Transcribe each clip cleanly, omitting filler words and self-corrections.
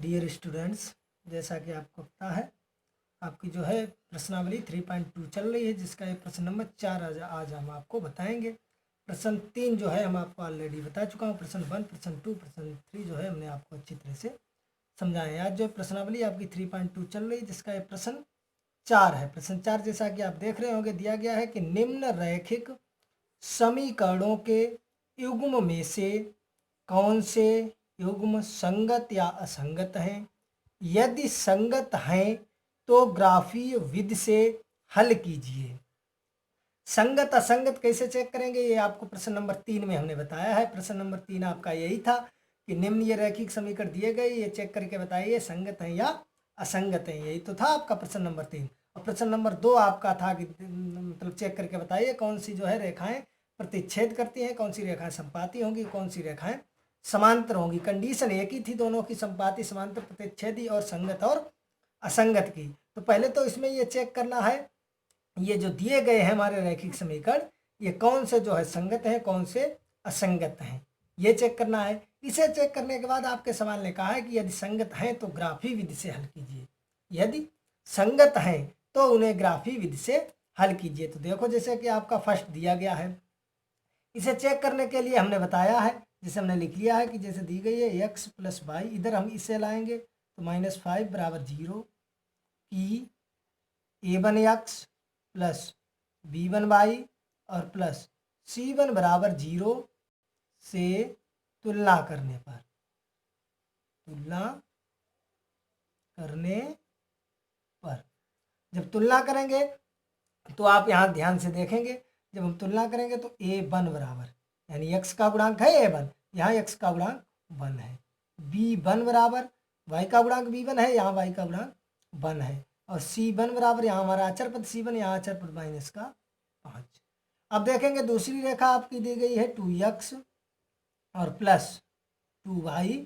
Dear students, जैसा कि आपको पता है आपकी जो है प्रश्नावली 3.2 चल रही है, जिसका ये प्रश्न नंबर 4 आज हम आपको बताएंगे। प्रश्न 3 जो है हम आपको ऑलरेडी बता चुका हूँ। प्रश्न 1, प्रश्न 2, प्रश्न 3 जो है हमने आपको अच्छी तरह से समझाए। आज जो प्रश्नावली आपकी 3.2 चल रही है, जिसका ये प्रश्न 4 है। प्रश्न 4 जैसा कि आप देख रहे होंगे दिया गया है कि निम्न रैखिक समीकरणों के युग्म में से कौन से युग्म संगत या असंगत हैं। यदि संगत हैं तो ग्राफीय विधि से हल कीजिए। संगत असंगत कैसे चेक करेंगे, ये आपको प्रश्न नंबर 3 में हमने बताया है। प्रश्न नंबर 3 आपका यही था कि निम्न ये रैखिक समीकरण दिए गए, ये चेक करके बताइए संगत हैं या असंगत हैं। यही तो था आपका प्रश्न नंबर 3। और प्रश्न नंबर 2 आपका था कि मतलब चेक करके बताइए कौन सी जो है रेखाएं प्रतिच्छेद करती हैं, कौन सी रेखाएं संपाती होंगी, कौन सी रेखाएं समांतर होंगी। कंडीशन एक ही थी दोनों की, संपाती, समांतर, प्रतिच्छेदी और संगत और असंगत की। तो पहले तो इसमें ये चेक करना है, ये जो दिए गए हैं हमारे रैखिक समीकरण, ये कौन से जो है संगत हैं, कौन से असंगत हैं, ये चेक करना है। इसे चेक करने के बाद आपके सवाल ने कहा है कि यदि संगत हैं तो ग्राफी विधि से हल कीजिए। यदि संगत हैं तो उन्हें ग्राफी विधि से हल कीजिए। तो देखो जैसे कि आपका फर्स्ट दिया गया है, इसे चेक करने के लिए हमने बताया है, जैसे हमने लिख लिया है कि जैसे दी गई है x + y, इधर हम इसे लाएंगे तो -5 = 0 की a1x + b1y और प्लस c1 = 0 से तुलना करने पर जब तुलना करेंगे तो आप यहाँ ध्यान से देखेंगे, जब हम तुलना करेंगे तो a1 बराबर, यानी x का गुणांक है a1, यहाँ x का गुणांक 1 है। b1 बराबर, y का गुणांक b1 है, यहाँ y का गुणांक 1 है। और c1 बराबर, यहाँ हमारा अचर पद c1, यहाँ अचर पद -5। अब देखेंगे दूसरी रेखा आपकी दी गई है 2x और प्लस 2y,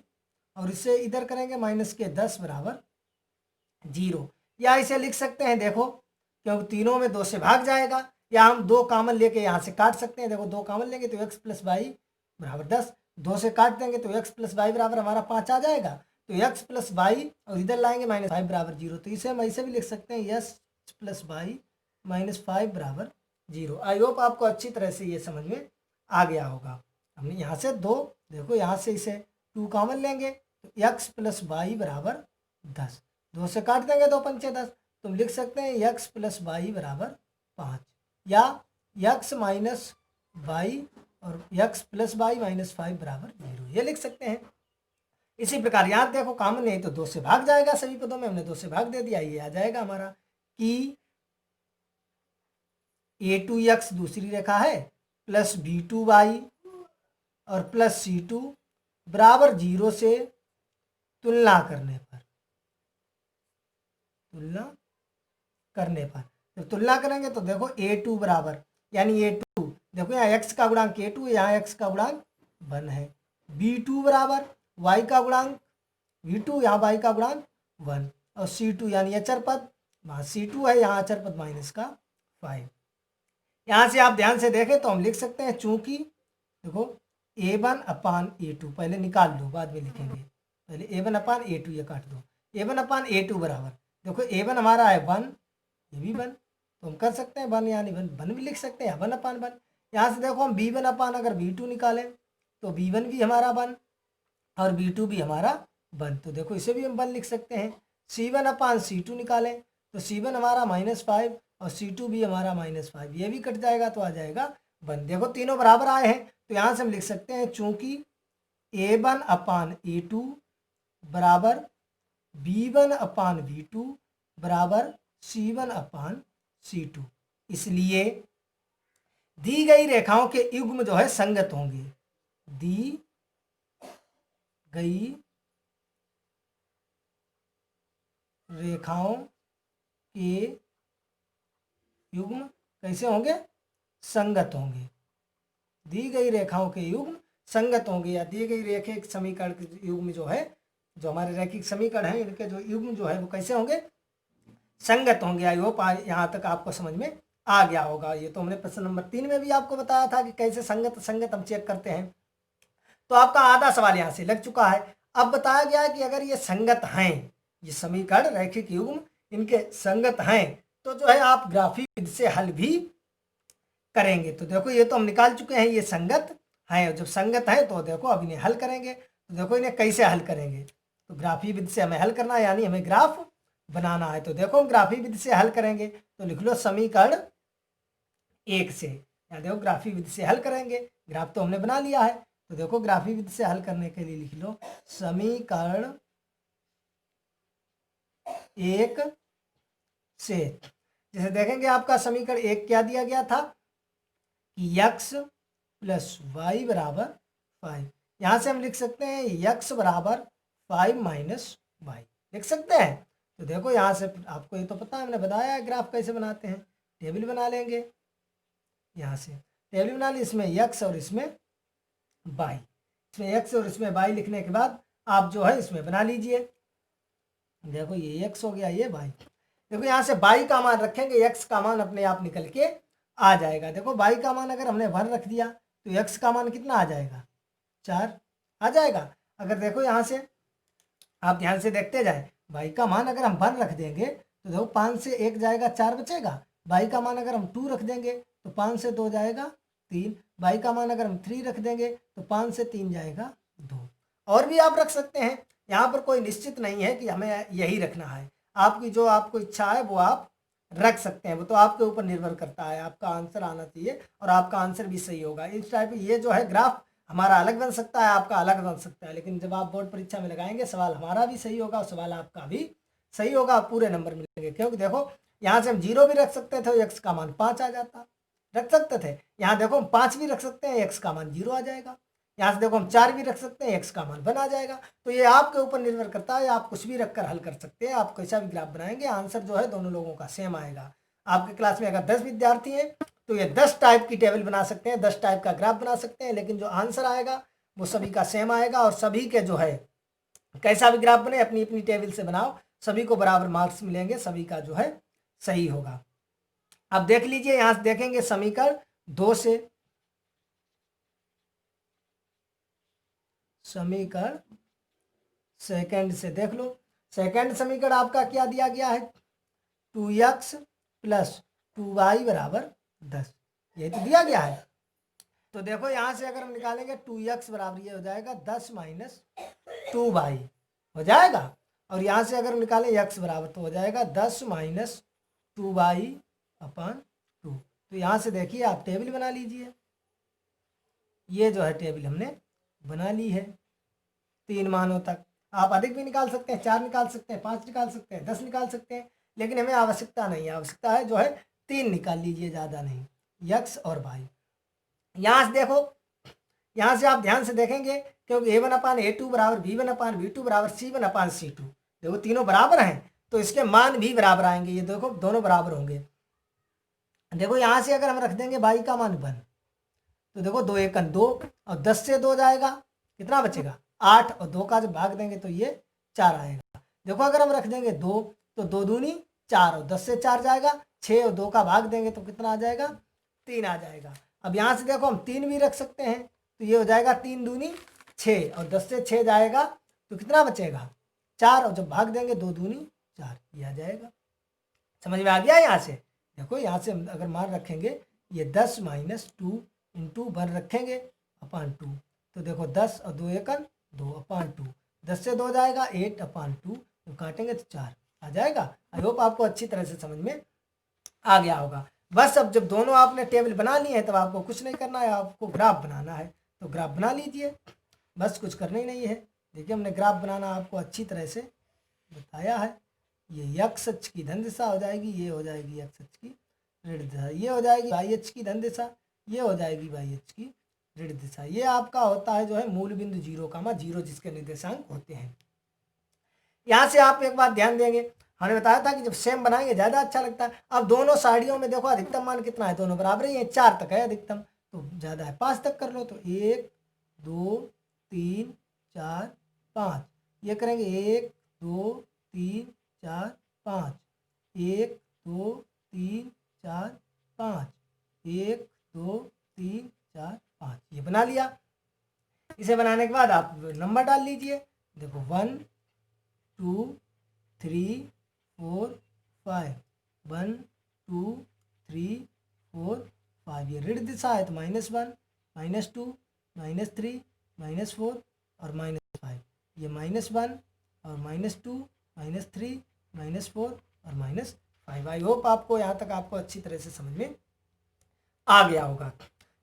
और इसे इधर करेंगे -10 = 0। या इसे लिख सकते हैं, देखो क्योंकि तीनों में 2 से भाग जाएगा, या हम 2 कॉमन लेके यहाँ से काट सकते हैं। देखो 2 कॉमन लेंगे तो x + y = 10, 2 से काट देंगे तो x + y बराबर हमारा 5 आ जाएगा। तो x + y और इधर लाएंगे -5 = 0। तो इसे हम ऐसे भी लिख सकते हैं x + y -5 = 0। आई होप आपको अच्छी तरह से ये समझ में आ गया होगा। हमने यहाँ से 2, देखो यहाँ से इसे 2 कॉमन लेंगे तो x + y = 10, 2 से काट देंगे 2 पंचे 10, तुम लिख सकते हैं x + y = 5, या x - y और x + y -5 = 0, ये लिख सकते हैं। इसी प्रकार यहाँ देखो कॉमन नहीं तो 2 से भाग जाएगा, सभी पदों में हमने 2 से भाग दे दिया, ये आ जाएगा हमारा कि a2x दूसरी रेखा है प्लस b2y और प्लस c2 बराबर 0 से तुलना करने पर जब तुलना करेंगे तो देखो a2 बराबर, यानी a2, देखो यहाँ x का गुणांक a2 है, यहाँ x का गुणांक 1 है। b2 बराबर y का गुणांक v2, यहाँ y का गुणांक 1, और c2 यानी अचर पद, वहाँ c2 है, यहाँ अचर पद -5। यहाँ से आप ध्यान से देखें तो हम लिख सकते हैं, चूंकि देखो a1/a2 पहले निकाल लो, बाद में लिखेंगे, पहले a1/a2 ये काट दो। a1/a2 बराबर, देखो a1 हमारा है 1, ये भी 1, तो हम कर सकते हैं 1, यानी 1 भी लिख सकते हैं 1/1। यहाँ से देखो हम b1 अगर b2 निकालें तो b1 भी हमारा 1 और b2 भी हमारा 1, तो देखो इसे भी हम 1 लिख सकते हैं। c1/c2 निकालें तो c1 हमारा -5 और c2 भी हमारा -5, ये भी कट जाएगा तो आ जाएगा 1। देखो तीनों बराबर आए हैं, तो यहाँ से हम लिख सकते हैं चूंकि a1/a2 बराबर b1/b2 बराबर c1/c2, इसलिए दी गई रेखाओं के युग्म जो है संगत होंगे। दी गई रेखाओं के युग्म कैसे होंगे, संगत होंगे। दी गई रेखाओं के युग्म संगत होंगे, या दी गई रैखिक समीकरण के युग्म जो है, जो हमारे रैखिक समीकरण है, इनके जो युग्म जो है वो कैसे होंगे, संगत होंगे। आई होप यहाँ तक आपको समझ में आ गया होगा। ये तो हमने प्रश्न नंबर 3 में भी आपको बताया था कि कैसे संगत हम चेक करते हैं। तो आपका आधा सवाल यहाँ से लग चुका है। अब बताया गया है कि अगर ये संगत हैं, ये समीकरण रैखिक युग्म इनके संगत हैं, तो जो है आप ग्राफी विधि से हल भी करेंगे। तो देखो ये तो हम निकाल चुके हैं, ये संगत है। जब संगत है तो देखो अब इन्हें हल करेंगे। तो देखो इन्हें कैसे हल करेंगे, तो ग्राफी विधि से हमें हल करना है, यानी हमें ग्राफ बनाना है। तो देखो हम ग्राफी विधि से हल करेंगे, तो लिख लो समीकरण 1 से। यहाँ देखो ग्राफी विधि से हल करेंगे, ग्राफ तो हमने बना लिया है। तो देखो ग्राफी विधि से हल करने के लिए लिख लो समीकरण 1 से। जैसे देखेंगे आपका समीकरण 1 क्या दिया गया था कि x प्लस वाई बराबर 5। यहाँ से हम लिख सकते हैं x बराबर 5 माइनस वाई, लिख सकते हैं। तो देखो यहाँ से आपको ये तो पता है, हमने बताया है ग्राफ कैसे बनाते हैं। टेबल बना लेंगे, यहाँ से टेबल बना ली, इसमें x और इसमें y, इसमें x और इसमें y लिखने के बाद आप जो है इसमें बना लीजिए। देखो ये x हो गया, ये y। देखो यहाँ से y का मान रखेंगे, x का मान अपने आप निकल के आ जाएगा। देखो y का मान अगर हमने 1 रख दिया तो x का मान कितना आ जाएगा, 4 आ जाएगा। अगर देखो यहाँ से आप ध्यान से देखते जाए, y का मान अगर हम 1 रख देंगे तो देखो 5 से 1 जाएगा, 4 बचेगा। y का मान अगर हम 2 रख देंगे तो 5 से 2 जाएगा 3। y का मान अगर हम 3 रख देंगे तो 5 से 3 जाएगा 2। और भी आप रख सकते हैं, यहाँ पर कोई निश्चित नहीं है कि हमें यही रखना है। आपकी जो आपको इच्छा है वो आप रख सकते हैं, वो तो आपके ऊपर निर्भर करता है। आपका आंसर आना चाहिए और आपका आंसर भी सही होगा। इस टाइप ये जो है ग्राफ हमारा अलग बन सकता है, आपका अलग बन सकता है, लेकिन जब आप बोर्ड परीक्षा में लगाएंगे सवाल हमारा भी सही होगा और सवाल आपका भी सही होगा, पूरे नंबर मिलेंगे। क्योंकि देखो यहाँ से हम 0 भी रख सकते थे, x का मान 5 आ जाता, रख सकते थे। यहाँ देखो हम 5 भी रख सकते हैं, x का मान 0 आ जाएगा। यहाँ से देखो हम 4 भी रख सकते हैं, x का मान 1 आ जाएगा। तो ये आपके ऊपर निर्भर करता है, आप कुछ भी रखकर हल कर सकते हैं। आप कैसा भी ग्राफ बनाएंगे आंसर जो है दोनों लोगों का सेम आएगा। आपके क्लास में अगर 10 विद्यार्थी हैं तो ये 10 टाइप की टेबल बना सकते हैं, 10 टाइप का ग्राफ बना सकते हैं, लेकिन जो आंसर आएगा वो सभी का सेम आएगा। और सभी के जो है कैसा भी ग्राफ बने अपनी अपनी टेबल से बनाओ, सभी को बराबर मार्क्स मिलेंगे, सभी का जो है सही होगा। अब देख लीजिए, यहां से देखेंगे समीकरण 2 से, समीकरण सेकंड से देख लो। सेकंड समीकरण आपका क्या दिया गया है, 2x प्लस 2y बराबर 10, ये तो दिया गया है। तो देखो यहाँ से अगर हम निकालेंगे 2x बराबर ये हो जाएगा 10 माइनस 2y हो जाएगा। और यहाँ से अगर निकालें x बराबर तो हो जाएगा 10 माइनस 2y अपन 2। तो यहाँ से देखिए आप टेबल बना लीजिए। ये जो है टेबल हमने बना ली है 3 मानों तक। आप अधिक भी निकाल सकते हैं, 4 निकाल सकते हैं, 5 निकाल सकते हैं, 10 निकाल सकते हैं, लेकिन हमें आवश्यकता नहीं है। आवश्यकता है जो है 3 निकाल लीजिए, ज़्यादा नहीं, x और y। यहाँ से देखो, यहाँ से आप ध्यान से देखेंगे क्योंकि a1/a2 बराबर b1/b2 बराबर c1/c2, देखो तीनों बराबर हैं तो इसके मान भी बराबर आएंगे। ये देखो दोनों बराबर होंगे। देखो यहाँ से अगर हम रख देंगे y का मान 1 तो देखो 2 1 2 और 10 से 2 जाएगा, कितना बचेगा 8, और 2 का जब भाग देंगे तो ये 4 आएगा। देखो अगर हम रख देंगे 2 तो 2 दूनी 4 और 10 से 4 जाएगा 6, और 2 का भाग देंगे तो कितना आ जाएगा 3 आ जाएगा। अब यहाँ से देखो हम 3 भी रख सकते हैं, तो ये हो जाएगा 3 दूनी 6 और 10 से 6 जाएगा तो कितना बचेगा 4, और जब भाग देंगे 2 दूनी 4, ये आ जाएगा। समझ में आ गया। यहाँ से देखो, यहाँ से अगर मान रखेंगे ये 10 माइनस 2 इंटू 1 रखेंगे अपान 2, तो देखो 10 और 2 1 2 अपान 2, 10 से 2 जाएगा 8 अपान 2, तो काटेंगे तो 4 आ जाएगा। आई होप आपको अच्छी तरह से समझ में आ गया होगा। बस अब जब दोनों आपने टेबल बना लिए हैं तब आपको कुछ नहीं करना है, आपको ग्राफ बनाना है। तो ग्राफ बना लीजिए, बस कुछ करना ही नहीं है। देखिए हमने ग्राफ बनाना आपको अच्छी तरह से बताया है। ये x अक्ष की धन दिशा हो जाएगी, ये हो जाएगी x अक्ष की ऋण दिशा, ये हो जाएगी y अक्ष की धन दिशा, ये हो जाएगी y अक्ष की ऋण दिशा। ये आपका होता है जो है मूल बिंदु 0, जिसके निर्देशांक होते हैं। यहाँ से आप एक बात ध्यान देंगे, हमने बताया था कि जब सेम बनाएंगे ज़्यादा अच्छा लगता है। अब दोनों साइडों में देखो अधिकतम मान कितना है, दोनों बराबर ही है, 4 तक है अधिकतम, तो ज़्यादा है 5 तक कर लो। तो 1 2 3 4 5, ये करेंगे 1 2 3 4 5, 1 2 3 4 5, 1 2 3 4 5, ये बना लिया। इसे बनाने के बाद आप नंबर डाल लीजिए, देखो 1 2 3 4 5, 1 2 3 4 5, ये ऋण दिशा है तो -1 -2 -3 -4 और -5, ये -1 और -2 -3 -4 और -5। आई होप आपको यहाँ तक आपको अच्छी तरह से समझ में आ गया होगा।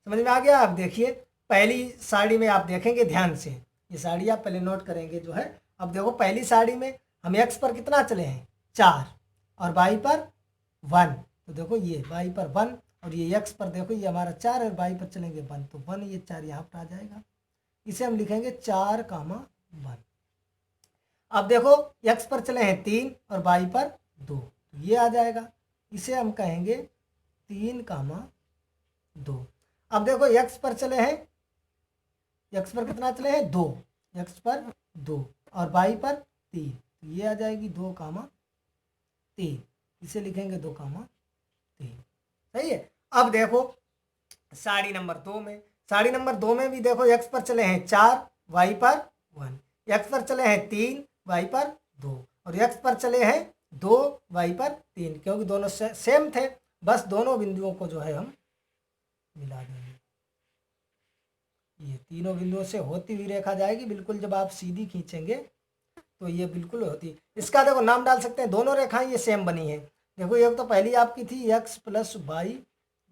समझ में आ गया। आप देखिए पहली साड़ी में आप देखेंगे ध्यान से, ये साड़ी आप पहले नोट करेंगे जो है। अब देखो पहली साड़ी में हम x पर कितना चले हैं 4 और y पर 1, तो देखो ये y पर 1 और ये x पर देखो ये हमारा 4 और y पर चलेंगे 1, तो 1 ये 4 यहाँ पर आ जाएगा। इसे हम लिखेंगे 4,1। अब देखो x पर चले हैं 3 और y पर 2, तो ये आ जाएगा। इसे हम कहेंगे 3,2। अब देखो x पर चले हैं, x पर कितना चले हैं 2, x पर 2 और y पर 3, तो ये आ जाएगी 2,3। इसे लिखेंगे 2,3। सही है। अब देखो साड़ी नंबर 2 में, साड़ी नंबर 2 में भी देखो x पर चले हैं 4, y पर 1, x पर चले हैं 3, y पर 2 और x पर चले हैं 2, y पर 3, क्योंकि दोनों सेम थे, बस दोनों बिंदुओं को जो है हम मिला देंगे। ये तीनों बिंदुओं से होती हुई रेखा जाएगी बिल्कुल, जब आप सीधी खींचेंगे तो ये बिल्कुल होती। इसका देखो नाम डाल सकते हैं, दोनों रेखाएं ये सेम बनी है। देखो एक तो पहली आपकी थी x + y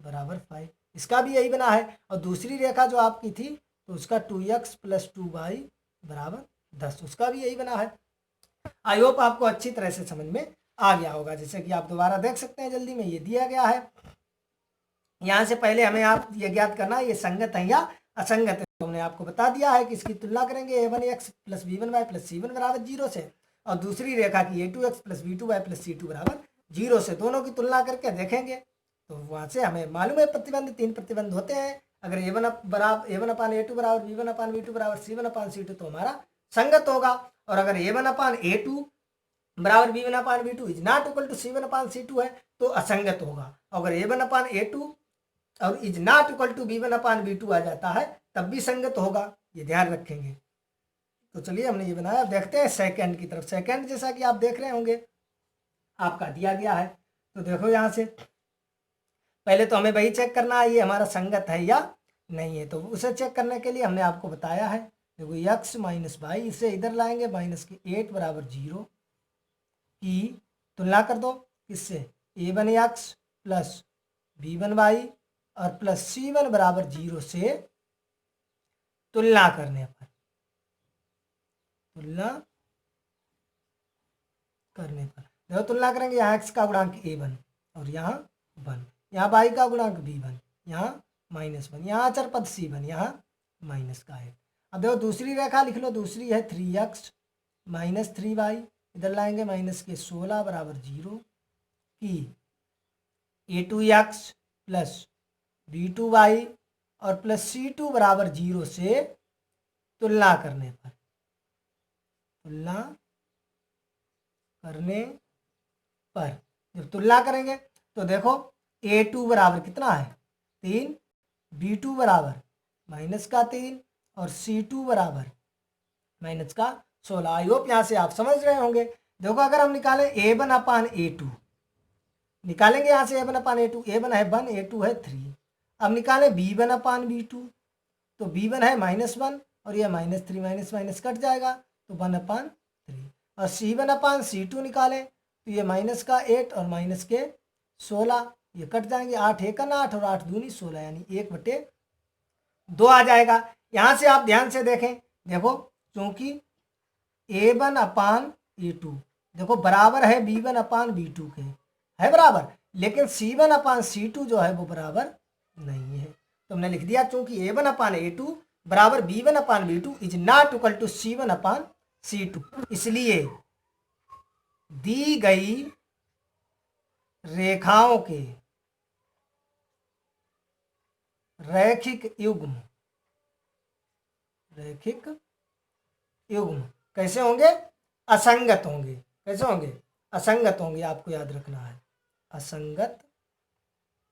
= 5, इसका भी यही बना है, और दूसरी रेखा जो आपकी थी तो उसका 2x + 2y = 10, उसका भी यही बना है। आई होप आपको अच्छी तरह से समझ में आ गया होगा। जैसे कि आप दोबारा देख सकते हैं जल्दी में, ये दिया गया है। यहाँ से पहले हमें आप ये ज्ञात करना है ये संगत है या असंगत है। तो हमने आपको बता दिया है कि इसकी तुलना करेंगे a1x + b1y + c1 = 0 से, और दूसरी रेखा की a2x + b2y + c2 = 0 से, दोनों की तुलना करके देखेंगे तो वहाँ से हमें मालूम है प्रतिबंध 3 प्रतिबंध होते हैं। अगर a1/a2 = b1/b2 = c1/c2 तो हमारा संगत होगा, और अगर a1/a2 = b1/b2 is not equal to c1/c2 है तो असंगत होगा। अगर a1/a2 और is not equal to b1/b2 आ जाता है तब भी संगत होगा, ये ध्यान रखेंगे। तो चलिए हमने ये बनाया, देखते हैं सेकंड की तरफ। सेकंड जैसा कि आप देख रहे होंगे आपका दिया गया है, तो देखो यहाँ से पहले तो हमें वही चेक करना है ये हमारा संगत है या नहीं है। तो उसे चेक करने के लिए हमने आपको बताया है, देखो x - y, इसे इधर लाएंगे -8 = 0 की तुलना कर दो किससे, a1x + b1y और +c1 = 0 से तुलना करने पर, देखो तुलना करेंगे, यहाँ x का गुणांक a1 और यहाँ 1, यहाँ y का गुणांक b1, यहाँ -1, यहाँ अचर पद c1, यहाँ माइनस का है। अब देखो दूसरी रेखा लिख लो, दूसरी है 3x - 3y, इधर लाएंगे -16 = 0 की a2x + b2y और +c2 = 0 से तुलना करने पर, जब तुलना करेंगे तो देखो a2 बराबर कितना है 3, b2 बराबर -3 और c2 बराबर -16। आई होप यहाँ से आप समझ रहे होंगे। देखो अगर हम निकालें a1/a2, निकालेंगे यहाँ से a1/a2, a1 है 1, a2 है 3। अब निकालें b1/b2, तो b1 है -1 और ये -3 माइनस कट जाएगा तो 1/3, और c1/c2 निकालें तो ये -8 और -16, ये कट जाएंगे, 8 × 1 = 8 और 8 × 2 = 16, यानी 1/2 आ जाएगा। यहाँ से आप ध्यान से देखें, देखो क्योंकि a1/a2 देखो बराबर है b1/b2 के, है बराबर, लेकिन c1/c2 जो है वो बराबर नहीं है। तो हमने लिख दिया चूंकि a1/a2 बराबर b1/b2 is not equal to c1/c2, इसलिए दी गई रेखाओं के रैखिक युग्म कैसे होंगे, असंगत होंगे। कैसे होंगे, असंगत होंगे, आपको याद रखना है, असंगत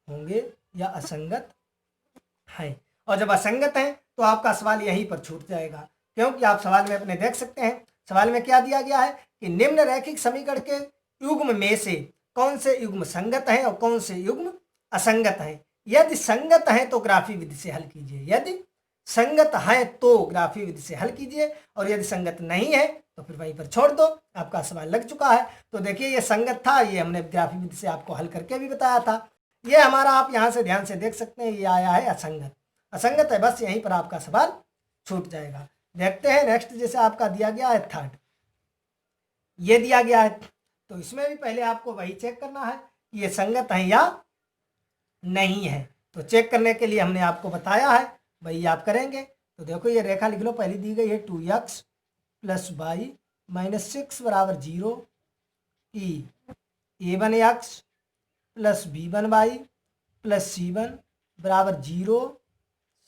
होंगे या असंगत है। और जब असंगत है तो आपका सवाल यहीं पर छूट जाएगा, क्योंकि आप सवाल में अपने देख सकते हैं सवाल में क्या दिया गया है कि निम्न रैखिक समीकरण के युग्म में से कौन से युग्म संगत हैं और कौन से युग्म असंगत हैं। यदि संगत हैं तो ग्राफी विधि से हल कीजिए, यदि संगत है तो ग्राफी विधि से हल कीजिए, और यदि संगत नहीं है तो फिर वहीं पर छोड़ दो, आपका सवाल लग चुका है। तो देखिए ये संगत था, ये हमने ग्राफी विधि से आपको हल करके भी बताया था। ये हमारा आप यहाँ से ध्यान से देख सकते हैं, ये आया है असंगत, असंगत है, बस यहीं पर आपका सवाल छूट जाएगा। देखते हैं नेक्स्ट, जैसे आपका दिया गया है थर्ड, ये दिया गया है, तो इसमें भी पहले आपको वही चेक करना है कि ये संगत है या नहीं है। तो चेक करने के लिए हमने आपको बताया है, वही आप करेंगे। तो देखो ये रेखा लिख लो, पहली दी गई है 2x प्लस वाई माइनस 6 बराबर 0 की a1x plus b1y plus c1 बराबर 0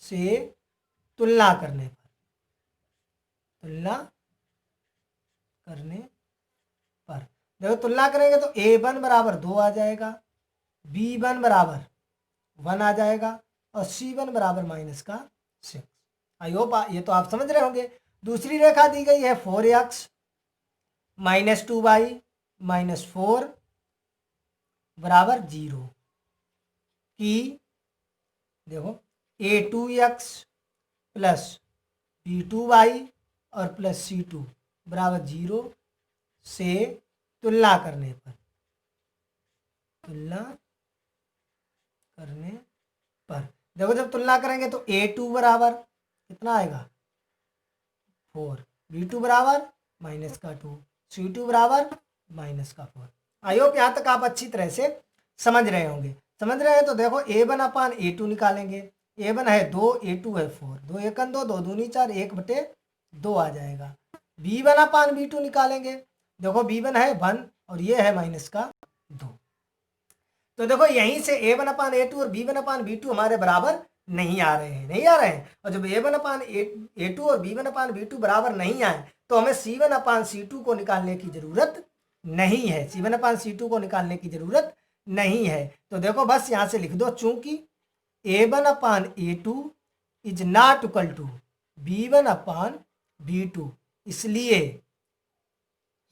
से तुलना करने पर देखो तुलना करेंगे तो a1 बराबर 2 आ जाएगा, b1 बराबर 1 आ जाएगा और c1 बराबर -6। आई होप ये तो आप समझ रहे होंगे। दूसरी रेखा दी गई है 4x माइनस 2y माइनस 4 बराबर 0 की देखो a2x प्लस b2y और प्लस c2 बराबर 0 से तुलना करने पर देखो जब तुलना करेंगे तो a2 बराबर कितना आएगा 4, b2 बराबर -2, c2 बराबर -4। आई होप यहाँ तक आप अच्छी तरह से समझ रहे होंगे। समझ रहे हैं तो देखो a1 अपान a2 निकालेंगे, a1 है 2, a2 है 4, 2 एकन 2, 2 दूनी 4, 1/2 आ जाएगा। b1 अपान b2 निकालेंगे, देखो b1 है 1 और ये है -2। तो देखो यहीं से a1 अपान a2 और b1 अपान b2 हमारे बराबर नहीं आ रहे हैं, और जब a1 अपान a2 और b1 अपान b2 बराबर नहीं आए तो हमें c1 अपान c2 को निकालने की जरूरत नहीं है, c1 अपान c2 को निकालने की जरूरत नहीं है। तो देखो बस यहाँ से लिख दो, चूंकि a1 upon a2 is not equal to b1 upon b2, इसलिए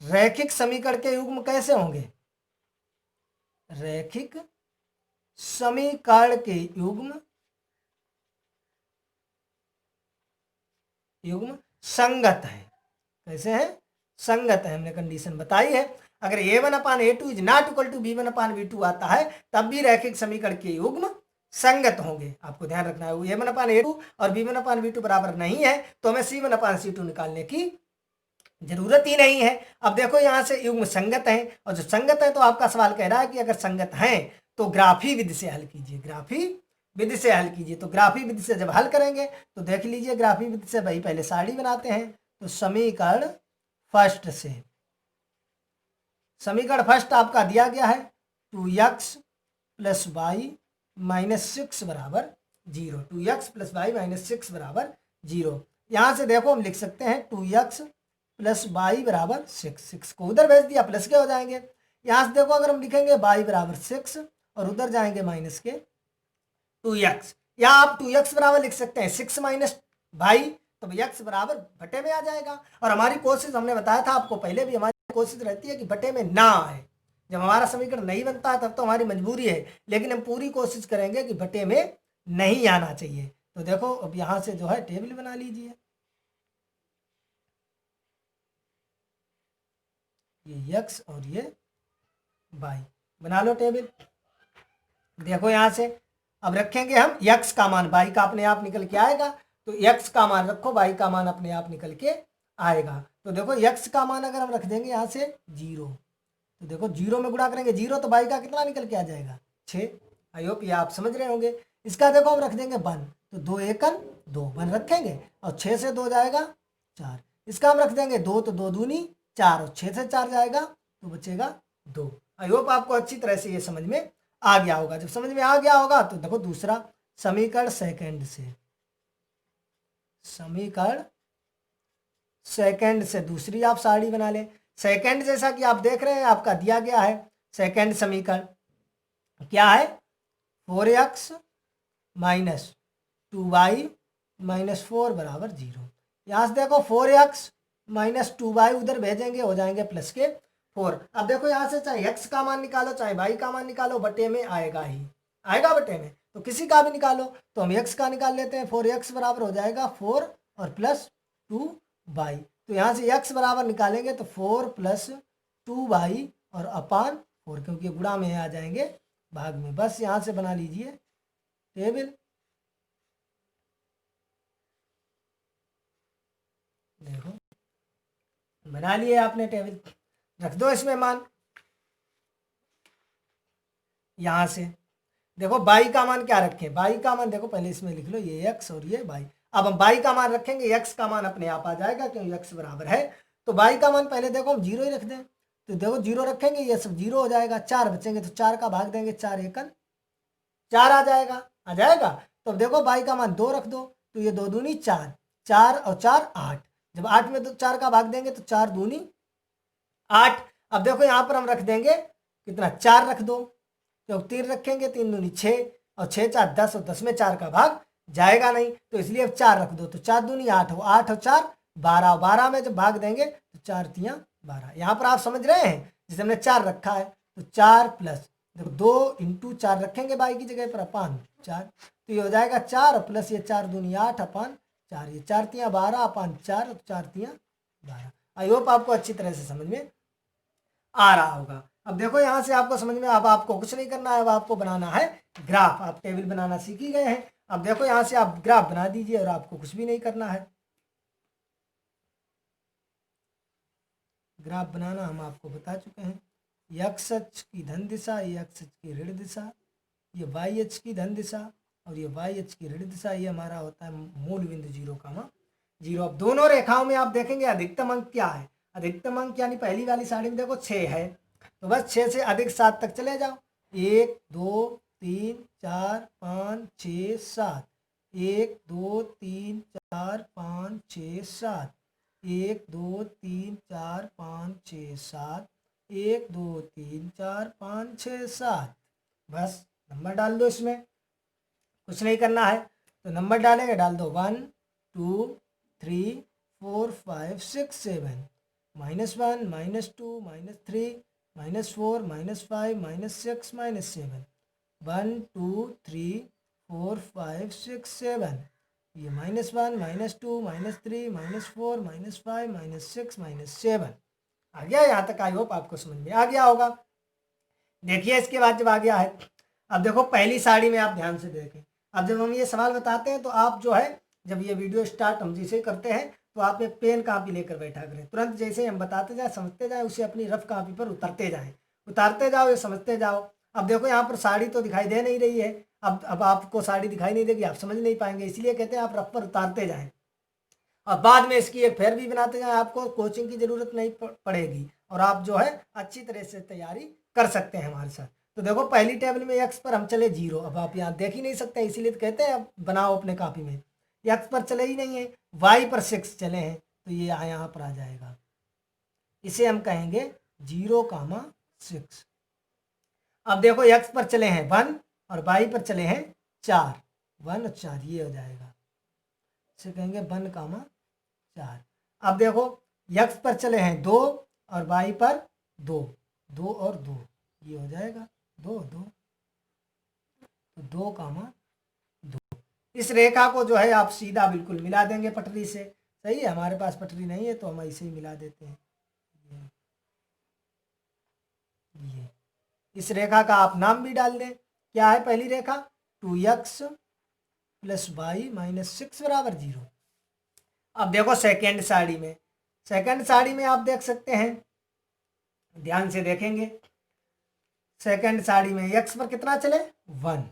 रैखिक समीकरण के युग्म कैसे होंगे, रैखिक समीकरण के युग्म संगत है। कैसे है, संगत है, हमने कंडीशन बताई है। अगर a1 upon a2 is not equal to b1 upon b2 आता है तब भी रैखिक समीकरण के युग्म संगत होंगे, आपको ध्यान रखना है। a1 अपान a2 और b1 अपान b2 बराबर नहीं है तो हमें c1 अपान c2 निकालने की जरूरत ही नहीं है। अब देखो यहाँ से युग्म संगत है, और जो संगत है तो आपका सवाल कह रहा है कि अगर संगत है तो ग्राफी विधि से हल कीजिए, ग्राफी विधि से हल कीजिए। तो ग्राफी विधि से जब हल करेंगे तो देख लीजिए, ग्राफी विधि से भाई पहले सारणी बनाते हैं। तो समीकरण फर्स्ट आपका दिया गया है 2x प्लस वाई माइनस 6 बराबर 0, 2x प्लस वाई माइनस 6 बराबर 0। यहाँ से देखो हम लिख सकते हैं 2x प्लस वाई बराबर 6 को उधर भेज दिया, प्लस के हो जाएंगे। यहाँ से देखो अगर हम लिखेंगे y बराबर 6 और उधर जाएंगे माइनस के 2x, या आप 2x बराबर लिख सकते हैं 6 माइनस वाई, तो x बराबर बटे में आ जाएगा। और हमारी कोशिश, हमने बताया था आपको पहले भी, हमारी कोशिश रहती है कि बटे में ना आए। जब हमारा समीकरण नहीं बनता है तब तो हमारी मजबूरी है, लेकिन हम पूरी कोशिश करेंगे कि बटे में नहीं आना चाहिए। तो देखो अब यहाँ से जो है टेबल बना लीजिए, ये x और ये y बना लो टेबल। देखो यहाँ से अब रखेंगे हम x का मान, y का अपने आप निकल के आएगा, तो x का मान रखो, y का मान अपने आप निकल के आएगा। तो देखो x का मान अगर हम रख देंगे यहाँ से 0, तो देखो 0 में गुणा करेंगे 0, तो y का कितना निकल के आ जाएगा 6। आई होप ये आप समझ रहे होंगे। इसका देखो हम रख देंगे 1, तो 2 एकन 2 1 रखेंगे और 6 से 2 जाएगा 4। इसका हम रख देंगे 2, तो 2 दूनी 4 और 6 से 4 जाएगा तो बचेगा 2। आई होप आपको अच्छी तरह से ये समझ में आ गया होगा। जब समझ में आ गया होगा तो देखो दूसरा समीकरण सेकंड से दूसरी आप सारणी बना लें। सेकंड जैसा कि आप देख रहे हैं आपका दिया गया है, सेकंड समीकरण क्या है 4x माइनस 2y माइनस 4 बराबर 0। यहाँ से देखो 4x -2y उधर भेजेंगे, हो जाएंगे +4। अब देखो यहाँ से चाहे x का मान निकालो चाहे y का मान निकालो, बटे में आएगा ही आएगा, बटे में। तो किसी का भी निकालो, तो हम x का निकाल लेते हैं। 4x बराबर हो जाएगा 4 और +2y। तो यहाँ से x बराबर निकालेंगे तो 4 + 2y और अपान 4, क्योंकि गुणा में आ जाएंगे भाग में। बस यहाँ से बना लीजिए टेबल। देखो बना लिए आपने टेबल, रख दो इसमें मान। यहाँ से देखो बाई का मान क्या रखें, बाई का मान देखो पहले इसमें लिख लो, ये x और ये बाई। अब हम बाई का मान रखेंगे, x का मान अपने आप आ जाएगा क्योंकि x बराबर है। तो बाई का मान पहले देखो हम 0 ही रख दें, तो देखो 0 रखेंगे, ये सब 0 हो जाएगा। 4 बचेंगे तो 4 का भाग देंगे, 4 एकन 4 आ जाएगा, आ जाएगा। तो अब देखो बाई का मान 2 रख दो, तो ये 2 दूनी 4, 4 और 4 8। जब 8 में तो 4 का भाग देंगे तो 4 दूनी 8। अब देखो यहाँ पर हम रख देंगे कितना, 4 रख दो, तो 3 रखेंगे, 3 दूनी 6 और 6 4 10 और 10 में 4 का भाग जाएगा नहीं, तो इसलिए अब 4 रख दो। तो 4 दूनी 8 हो, 8 और 4 12, 12 में जब भाग देंगे तो 4 तियाँ 12। यहाँ पर आप समझ रहे हैं, जैसे हमने 4 रखा है तो 4 प्लस देखो 2 इंटू 4 रखेंगे बाई की जगह पर, अपान 4। तो ये हो जाएगा 4 प्लस ये 4 दूनी 8 अपान 4, ये 4 तियाँ 12 अपान 4 और 4 तियाँ 12। आई होप आपको अच्छी तरह से समझ में आ रहा होगा। अब देखो यहाँ से आपको समझ में, अब आपको कुछ नहीं करना है, अब आपको बनाना है ग्राफ। आप टेबल बनाना सीख ही गए हैं। अब देखो यहाँ से आप ग्राफ बना दीजिए और आपको कुछ भी नहीं करना है। ग्राफ बनाना हम आपको बता चुके हैं। x अक्ष की धन दिशा, ये x अक्ष की ऋण दिशा, ये y अक्ष की धन दिशा और ये y अक्ष की ऋण दिशा। ये हमारा होता है मूल बिंदु 0, 0। अब दोनों रेखाओं में आप देखेंगे अधिकतम अंक क्या है। अधिकतम अंक यानी पहली वाली साड़ी में देखो 6 है, तो बस 6 से अधिक 7 तक चले जाओ। 1 2 3 4 5 6 7, 1 2 3 4 5 6 7, 1 2 3 4 5 6 7, 1 2 3 4 5 6 7। बस नंबर डाल दो, इसमें कुछ नहीं करना है। तो नंबर डालेंगे, डाल दो 1 2 3 4 5 6 7, -1 -2 -3 -4 -5 -6 -7, 1 2 3 4 5 6 7, ये -1 -2 -3 -4 -5 -6 -7 आ गया। यहाँ तक आई होप आपको समझ में आ गया होगा। देखिए इसके बाद जब आ गया है, अब देखो पहली साड़ी में आप ध्यान से देखें। अब जब हम ये सवाल बताते हैं तो आप जो है, जब ये वीडियो स्टार्ट हम जैसे करते हैं तो आप एक पेन कापी लेकर बैठा करें। तुरंत जैसे हम बताते जाए समझते जाए, उसे अपनी रफ कापी पर उतारते जाओ, ये समझते जाओ। अब देखो यहाँ पर साड़ी तो दिखाई दे नहीं रही है। अब आपको साड़ी दिखाई नहीं देगी, आप समझ नहीं पाएंगे, इसलिए कहते हैं आप रफ पर उतारते जाएं और बाद में इसकी एक फेर भी बनाते जाएं। आपको कोचिंग की ज़रूरत नहीं पड़ेगी और आप जो है अच्छी तरह से तैयारी कर सकते हैं हमारे साथ। तो देखो पहली टेबल में x पर हम चले 0। अब आप यहाँ देख ही नहीं सकते, इसीलिए तो कहते हैं अब बनाओ अपने कॉपी में। x पर चले ही नहीं है, y पर 6 चले हैं, तो ये यहाँ पर आ जाएगा। इसे हम कहेंगे 0,6। अब देखो x पर चले हैं 1 और y पर चले हैं 4, 1 और 4, ये हो जाएगा। इसे कहेंगे 1,4। अब देखो x पर चले हैं 2 और y पर 2, 2 और 2, ये हो जाएगा 2 2, तो 2,2। इस रेखा को जो है आप सीधा बिल्कुल मिला देंगे पटरी से। सही है, हमारे पास पटरी नहीं है तो हम ऐसे ही मिला देते हैं। ये इस रेखा का आप नाम भी डाल दें। क्या है पहली रेखा, 2x + y - 6 = 0। अब देखो सेकेंड साड़ी में, सेकेंड साड़ी में आप देख सकते हैं, ध्यान से देखेंगे। सेकेंड साड़ी में x पर कितना चले 1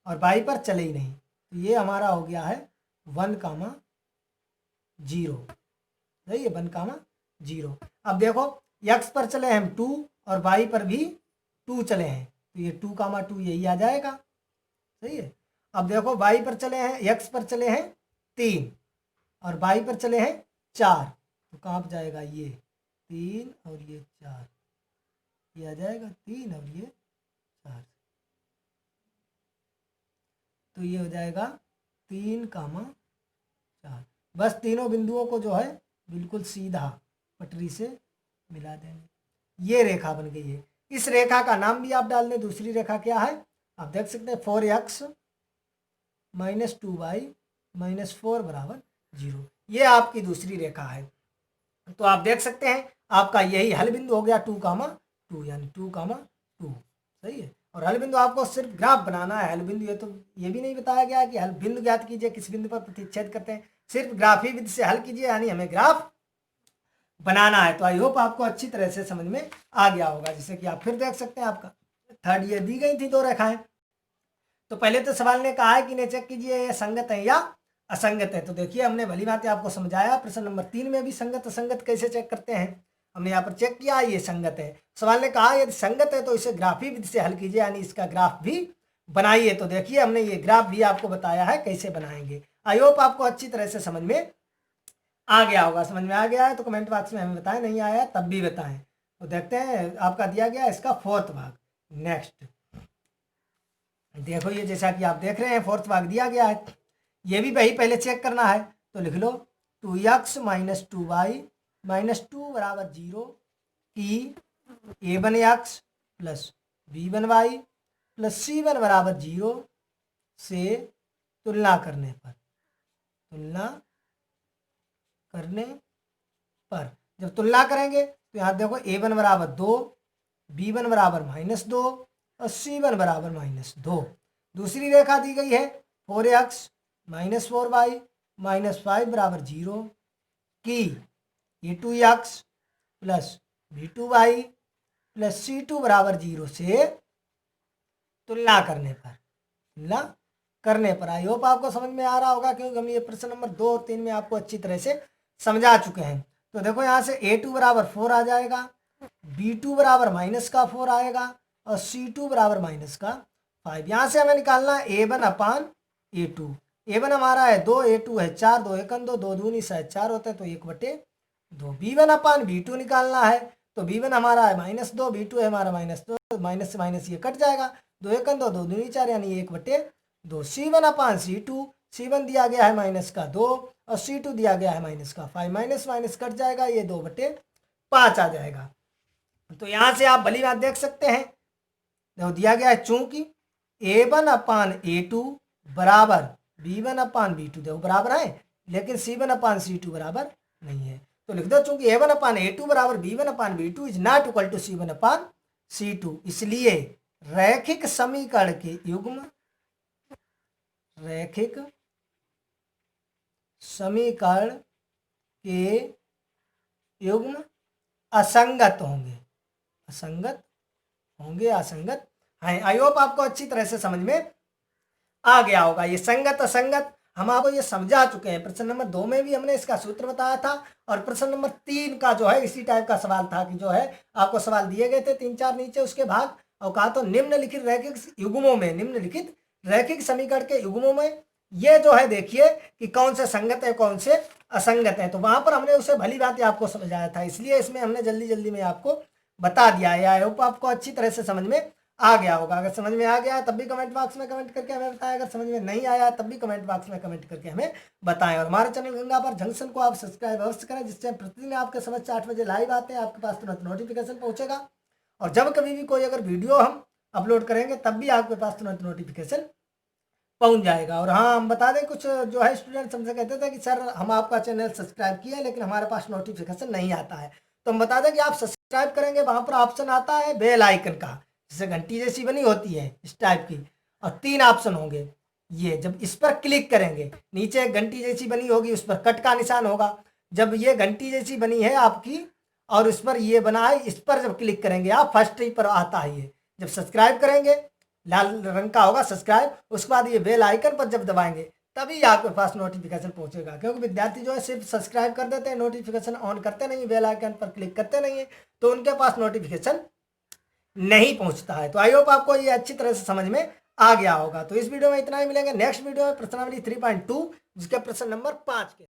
और y पर चले ही नहीं, तो ये हमारा हो गया है 1,0। सही है, 1,0। अब देखो x पर चले हम 2 और y पर भी 2 चले हैं, तो ये 2,2 यही आ जाएगा। सही है। अब देखो y पर चले हैं, x पर चले हैं 3 और y पर चले हैं 4, तो कहाँ पर जाएगा, ये 3 और ये 4, ये आ जाएगा 3 और ये 4, तो ये हो जाएगा 3,4। बस तीनों बिंदुओं को जो है बिल्कुल सीधा पटरी से मिला देंगे। ये रेखा बन गई है। इस रेखा का नाम भी आप डाल दें। दूसरी रेखा क्या है आप देख सकते हैं, 4x - 2y - 4 बराबर 0। ये आपकी दूसरी रेखा है। तो आप देख सकते हैं आपका यही हल बिंदु हो गया 2, यानी 2, सही है। और हल बिंदु आपको सिर्फ ग्राफ बनाना है। हल बिंदु ये भी नहीं बताया गया कि हल बिंदु ज्ञात कीजिए, किस बिंदु पर प्रतिच्छेद करते हैं। सिर्फ ग्राफी विधि से हल कीजिए, यानी हमें ग्राफ बनाना है। तो आई होप आपको अच्छी तरह से समझ में आ गया होगा। जैसे कि आप फिर देख सकते हैं, आपका थर्ड ये दी गई थी 2 रेखाएं। तो पहले तो सवाल ने कहा है कि इन्हें चेक कीजिए ये संगत है या असंगत है। तो देखिए हमने भली बात आपको समझाया। प्रश्न नंबर 3 में भी संगत असंगत कैसे चेक करते हैं हमने यहाँ पर चेक किया, ये संगत है। सवाल ने कहा यदि संगत है तो इसे ग्राफी विधि से हल कीजिए, यानी इसका ग्राफ भी बनाइए। तो देखिए हमने ये ग्राफ भी आपको बताया है कैसे बनाएंगे। आई होप आपको अच्छी तरह से समझ में आ गया होगा। समझ में आ गया है तो कमेंट बॉक्स में हमें बताएं, नहीं आया तब भी बताएं। तो देखते हैं आपका दिया गया इसका 4th भाग। नेक्स्ट देखो, ये जैसा कि आप देख रहे हैं 4th भाग दिया गया है। ये भी वही पहले चेक करना है। तो लिख लो 2x - 2y - 2 बराबर 0 की a1x + b1y + c1 बराबर 0 से तुलना करने पर जब तुलना करेंगे तो यहाँ देखो a1 बराबर 2, b1 बराबर -2 और c1 बराबर -2। दूसरी रेखा दी गई है 4x - 4y - 5 बराबर 0 की a2x + b2y + c2 बराबर 0 से तुलना करने पर आई होप आपको समझ में आ रहा होगा, क्योंकि हम ये प्रश्न नंबर 2 और 3 में आपको अच्छी तरह से समझा चुके हैं। तो देखो यहाँ से a2 बराबर 4 आ जाएगा, b2 बराबर -4 आएगा और c2 बराबर -5। यहाँ से हमें निकालना है a1 अपान a2। a1 हमारा है 2, a2 है 4, 2 1 2, 2 दूनी 4 होते हैं तो 1/2। b1 अपान b2 निकालना है तो b1 हमारा है -2, b2 है हमारा -2, माइनस से माइनस ये कट जाएगा, 2 1 2, 2 दूनी 4 यानी 1/2। c1 अपान c2, c1 दिया गया है -2 और c2 दिया गया है -5, माइनस माइनस कट जाएगा, ये 2/5 आ जाएगा। तो यहाँ से आप भली बात देख सकते हैं, देखो दिया गया है चूंकि a1 अपान a2 बराबर b1 अपान b2 देखो बराबर है, लेकिन c1 अपान c2 बराबर नहीं है। तो लिख दो चूंकि a1 अपान a2 बराबर b1 upon b2 is not equal to c1 upon c2, इसलिए रैखिक समीकरण के युग्म असंगत है। आई होप आपको अच्छी तरह से समझ में आ गया होगा। ये संगत असंगत हम आपको ये समझा चुके हैं। प्रश्न नंबर 2 में भी हमने इसका सूत्र बताया था और प्रश्न नंबर 3 का जो है इसी टाइप का सवाल था कि जो है आपको सवाल दिए गए थे 3-4 नीचे उसके भाग, और कहा तो निम्नलिखित रैखिक समीकरण के युग्मों में ये जो है देखिए कि कौन से संगत है कौन से असंगत है। तो वहां पर हमने उसे भली बात आपको समझाया था, इसलिए इसमें हमने जल्दी जल्दी में आपको बता दिया है। आई होप आपको अच्छी तरह से समझ में आ गया होगा। अगर समझ में आ गया तब भी कमेंट बॉक्स में कमेंट करके हमें बताएं, अगर समझ में नहीं आया तब भी कमेंट बॉक्स में कमेंट करके हमें बताएं। और हमारे चैनल गंगा पर जंक्शन को आप सब्सक्राइब अवश्य करें, जिससे प्रतिदिन आपके समझ 8 बजे लाइव आते हैं, आपके पास तुरंत नोटिफिकेशन पहुंचेगा। और जब कभी भी कोई अगर वीडियो हम अपलोड करेंगे तब भी आपके पास तुरंत नोटिफिकेशन पहुंच जाएगा। और हाँ, हम बता दें, कुछ जो है स्टूडेंट्स हमसे कहते थे कि सर हम आपका चैनल सब्सक्राइब किए हैं लेकिन हमारे पास नोटिफिकेशन नहीं आता है। तो हम बता दें कि आप सब्सक्राइब करेंगे, वहाँ पर ऑप्शन आता है बेल आइकन का, जैसे घंटी जैसी बनी होती है इस टाइप की, और 3 ऑप्शन होंगे। ये जब इस पर क्लिक करेंगे नीचे एक घंटी जैसी बनी होगी, उस पर कट का निशान होगा। जब ये घंटी जैसी बनी है आपकी और उस पर ये बना है, इस पर जब क्लिक करेंगे आप फर्स्ट ही पर आता है ये। जब सब्सक्राइब करेंगे लाल रंग का होगा सब्सक्राइब, उसके बाद ये बेल आइकन पर जब दबाएंगे तभी आपके पास नोटिफिकेशन पहुंचेगा। क्योंकि विद्यार्थी जो है सिर्फ सब्सक्राइब कर देते हैं, नोटिफिकेशन ऑन करते नहीं, बेल आइकन पर क्लिक करते नहीं है, तो उनके पास नोटिफिकेशन नहीं पहुंचता है। तो आई होप आपको ये अच्छी तरह से समझ में आ गया होगा। तो इस वीडियो में इतना ही, मिलेंगे नेक्स्ट वीडियो में प्रश्नावली 3.2 जिसके प्रश्न नंबर 5 के